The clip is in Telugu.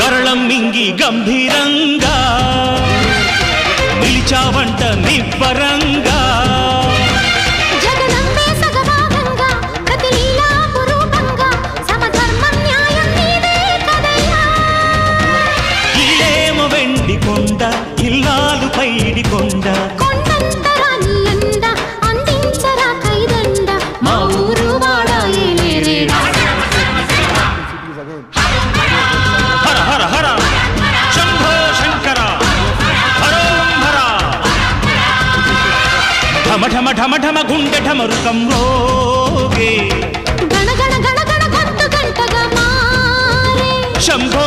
గరళం మింగి గంభీరంగా నిలిచావంట నిబ్బరంగా జగదంబే సగభాగంగా ప్రతి లీలా పురూపంగా సమధర్మం న్యాయం నీదే కదయ్యా ఇల్లేమో వెండి కొండ ఇల్లాలు పైడి కొండ కొండంతరా నీ అండ అందించరా కైదండ మా ఊరు వాడా ఏలేరేడా హర హర హర శంభో శంకర హరోం హర ఢమ ఢమ ఢమ ఢమ గుండె ఢమరుకం రోగే గణ గణ గణ గణ గంట గంటగా మారే శంభో